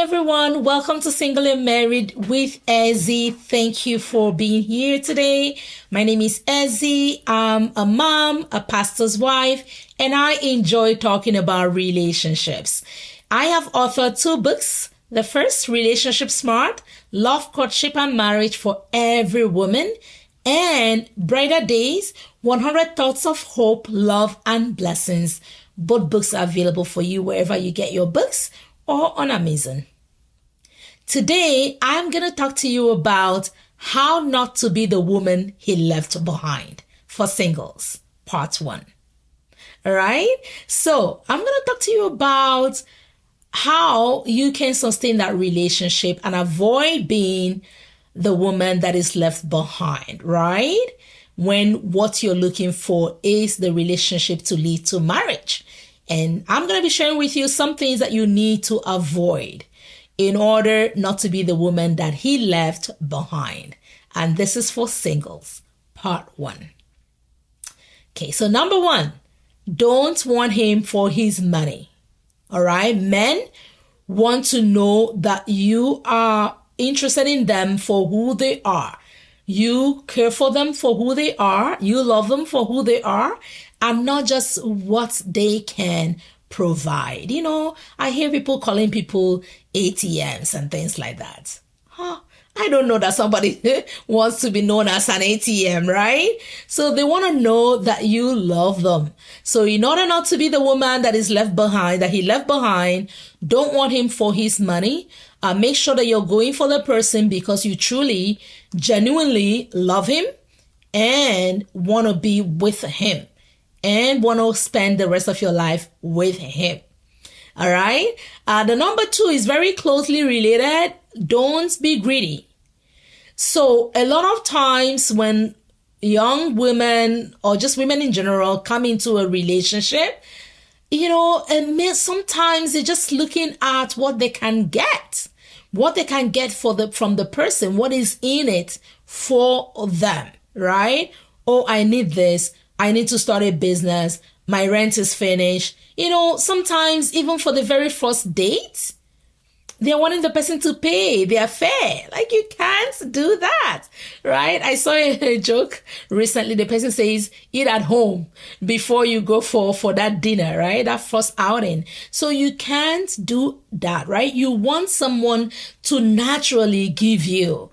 everyone, welcome to Single and Married with Ezzy. Thank you for being here today. My name is Ezzy. I'm a mom, a pastor's wife, and I enjoy talking about relationships. I have authored 2 books. The first, Relationship Smart, Love, Courtship, and Marriage for Every Woman, and Brighter Days, 100 Thoughts of Hope, Love, and Blessings. Both books are available for you wherever you get your books or on Amazon. Today, I'm going to talk to you about how not to be the woman he left behind for singles, part 1. All right. So I'm going to talk to you about how you can sustain that relationship and avoid being the woman that is left behind, right? When what you're looking for is the relationship to lead to marriage. And I'm going to be sharing with you some things that you need to avoid in order not to be the woman that he left behind. And this is for singles, part 1. Okay, so number 1, don't want him for his money. All right, men want to know that you are interested in them for who they are. You care for them for who they are. You love them for who they are, and not just what they can provide. You know, I hear people calling people ATMs and things like that. I don't know that somebody wants to be known as an ATM, right? So they want to know that you love them. So in order not to be the woman that is left behind, that he left behind, don't want him for his money. Make sure that you're going for the person because you truly, genuinely love him and want to be with him and want to spend the rest of your life with him. All right. The number 2 is very closely related. Don't be greedy. So a lot of times when young women or just women in general come into a relationship, you know, and sometimes they're just looking at what they can get from the person, what is in it for them, right? Oh, I need this. I need to start a business. My rent is finished. You know, sometimes even for the very first date, they're wanting the person to pay their fare. Like, you can't do that, right? I saw a joke recently. The person says, eat at home before you go for that dinner, right? That first outing. So you can't do that, right? You want someone to naturally give you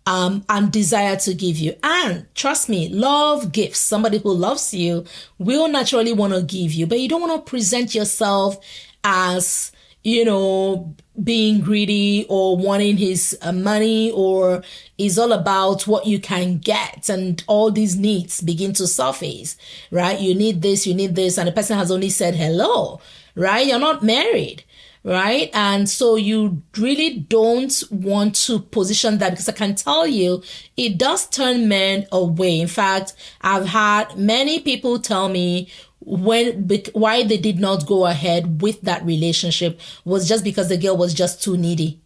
and desire to give you. And trust me, love gifts. Somebody who loves you will naturally want to give you, but you don't want to present yourself as, you know, being greedy or wanting his money, or is all about what you can get, and all these needs begin to surface, right? You need this, and the person has only said hello, right? You're not married, right? And so you really don't want to position that, because I can tell you it does turn men away. In fact, I've had many people tell me why they did not go ahead with that relationship was just because the girl was just too needy,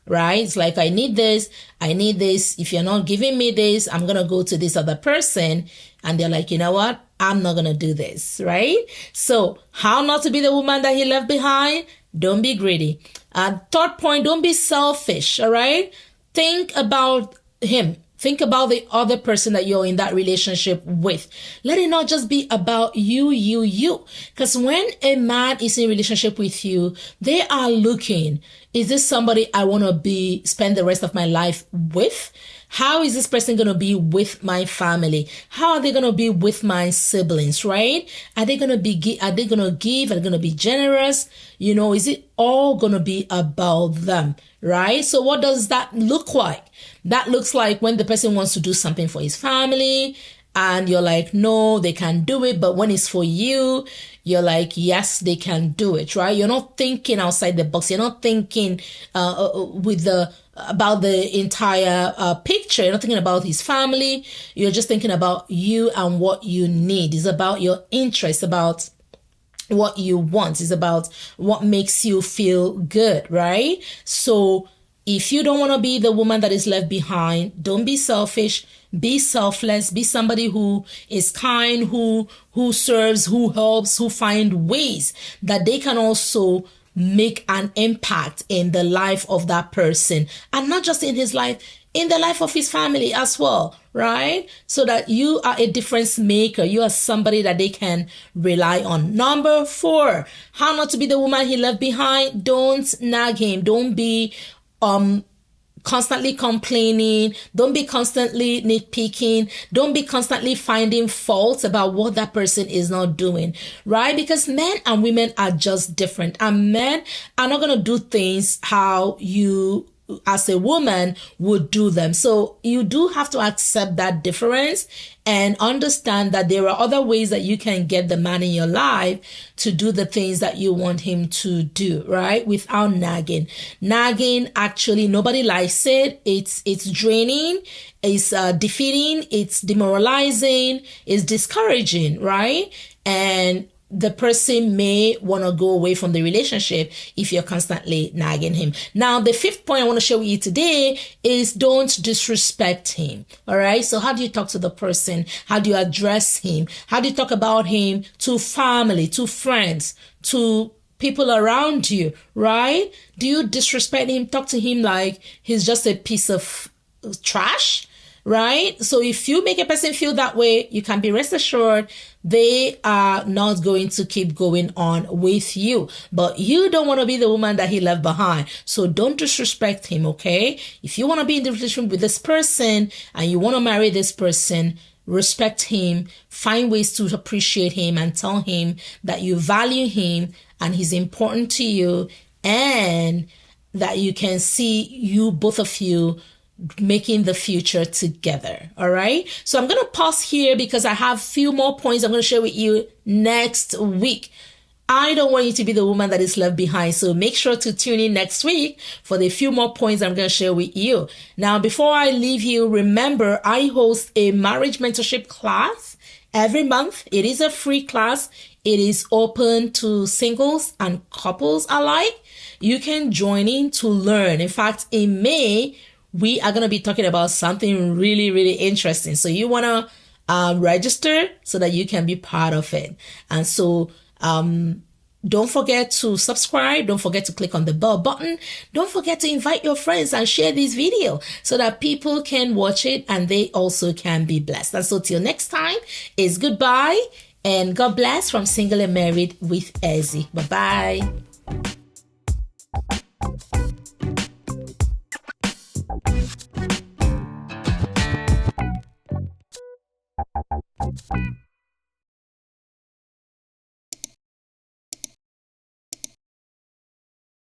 right? It's like, I need this. If you're not giving me this, I'm going to go to this other person. And they're like, you know what? I'm not going to do this, right? So how not to be the woman that he left behind? Don't be greedy. Third point, don't be selfish, all right? Think about him. Think about the other person that you're in that relationship with. Let it not just be about you. Because when a man is in a relationship with you, they are looking, is this somebody I want to spend the rest of my life with? How is this person going to be with my family? How are they going to be with my siblings, right? Are they going to give? Are they going to be generous? You know, is it all going to be about them, right? So what does that look like? That looks like when the person wants to do something for his family and you're like, no, they can't do it. But when it's for you, you're like, yes, they can do it, right? You're not thinking outside the box. You're not thinking about the entire picture. You're not thinking about his family. You're just thinking about you and what you need. It's about your interest, about what you want. It's about what makes you feel good, right? So if you don't want to be the woman that is left behind, don't be selfish. Be selfless. Be somebody who is kind, who serves, who helps, who find ways that they can also make an impact in the life of that person, and not just in his life, in the life of his family as well, right? So that you are a difference maker. You are somebody that they can rely on. Number 4, how not to be the woman he left behind. Don't nag him. Don't be constantly complaining. Don't be constantly nitpicking. Don't be constantly finding faults about what that person is not doing, right? Because men and women are just different, and men are not going to do things how you as a woman would do them. So you do have to accept that difference and understand that there are other ways that you can get the man in your life to do the things that you want him to do, right? Without nagging. Nagging, actually, nobody likes it. It's draining, it's defeating, it's demoralizing, it's discouraging, right? And the person may want to go away from the relationship if you're constantly nagging him. Now, the 5th point I want to share with you today is don't disrespect him. All right. So how do you talk to the person? How do you address him? How do you talk about him to family, to friends, to people around you, right? Do you disrespect him? Talk to him like he's just a piece of trash? Right? So if you make a person feel that way, you can be rest assured they are not going to keep going on with you. But you don't want to be the woman that he left behind. So don't disrespect him, okay? If you want to be in the relationship with this person and you want to marry this person, respect him, find ways to appreciate him and tell him that you value him and he's important to you, and that you can see you, both of you, making the future together. All right. So I'm going to pause here because I have a few more points I'm going to share with you next week. I don't want you to be the woman that is left behind. So make sure to tune in next week for the few more points I'm going to share with you. Now, before I leave you, remember I host a marriage mentorship class every month. It is a free class. It is open to singles and couples alike. You can join in to learn. In fact, in May, we are going to be talking about something really, really interesting. So you want to register so that you can be part of it. And so don't forget to subscribe. Don't forget to click on the bell button. Don't forget to invite your friends and share this video so that people can watch it and they also can be blessed. And so till next time, it's goodbye and God bless from Single and Married with Ezzy. Bye-bye.